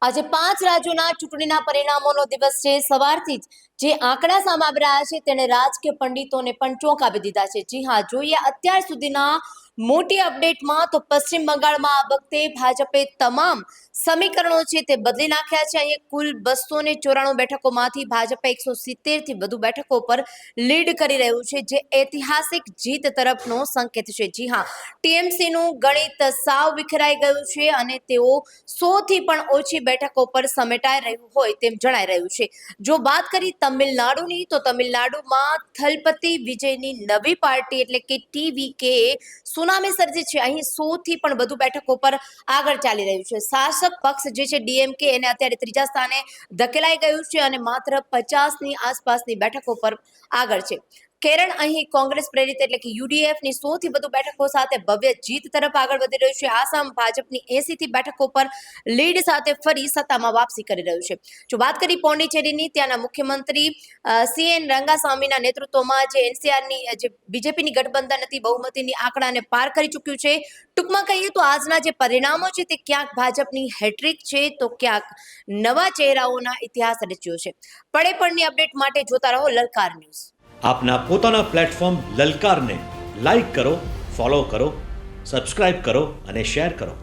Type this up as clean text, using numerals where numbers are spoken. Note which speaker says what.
Speaker 1: આજે 5 રાજ્યોના ચૂંટણીના પરિણામોનો દિવસ છે। સવારથી જ જે આંકડા સામે આવી રહ્યા છે તેને રાજકીય પંડિતોને પણ ચોંકાવી દીધા છે। જી હા, જોઈએ અત્યાર સુધીના મોટી અપડેટમાં તો પશ્ચિમ બંગાળમાં આ વખતે ભાજપે તમામ સમીકરણો છે તે બદલી નાખ્યા છે। અહીં કુલ 294 બેઠકોમાંથી ભાજપે 170 થી વધુ બેઠકો પર લીડ કરી રહ્યું છે, જે ઐતિહાસિક જીત તરફનો સંકેત છે। જી હા, ટીએમસી નું ગણિત સાવ વિખરાઈ ગયું છે અને તેઓ 100 થી પણ ઓછી બેઠકો પર સમેટાઈ રહ્યું હોય તેમ જણાઈ રહ્યું છે। જો વાત કરી તમિલનાડુની, તો તમિલનાડુમાં થલપતિ વિજયની નવી પાર્ટી એટલે કે ટીવીકે સુનામી સર્જી છે। અહીં 100 થી પણ વધુ બેઠકો પર આગળ ચાલી રહ્યું છે। શાસક પક્ષ જે છે ડીએમકે એને અત્યારે ત્રીજા સ્થાને ધકેલાઈ ગયું છે અને માત્ર 50ની આસપાસની બેઠકો પર આગળ છે। કેરળ અહીં કોંગ્રેસ પ્રેરિત એટલે કે યુડીએફની 100 થી વધુ બેઠકો સાથે ભવ્ય જીત તરફ આગળ વધી રહ્યું છે। આસામ ભાજપની 80 થી બેઠકો પર લીડ સાથે ફરી સત્તામાં વાપસી કરી રહ્યું છે। જો વાત કરી પોંડિચેરીની, ત્યાંના મુખ્યમંત્રી સીએન રંગાસ્વામીના નેતૃત્વમાં જે એનસીઆરની જે બીજેપીની ગઠબંધન હતી બહુમતીની આંકડાને પાર કરી ચૂક્યું છે। ટૂંકમાં કહીએ તો આજના જે પરિણામો છે તે ક્યાંક ભાજપની હેટ્રિક છે તો ક્યાંક નવા ચહેરાઓના ઇતિહાસ રચ્યો છે। પડે પડની અપડેટ માટે જોતા રહો લલકાર ન્યૂઝ।
Speaker 2: આપના પોતાના પ્લેટફોર્મ લલકારને લાઈક કરો, ફોલો કરો, સબસ્ક્રાઇબ કરો અને શેર કરો।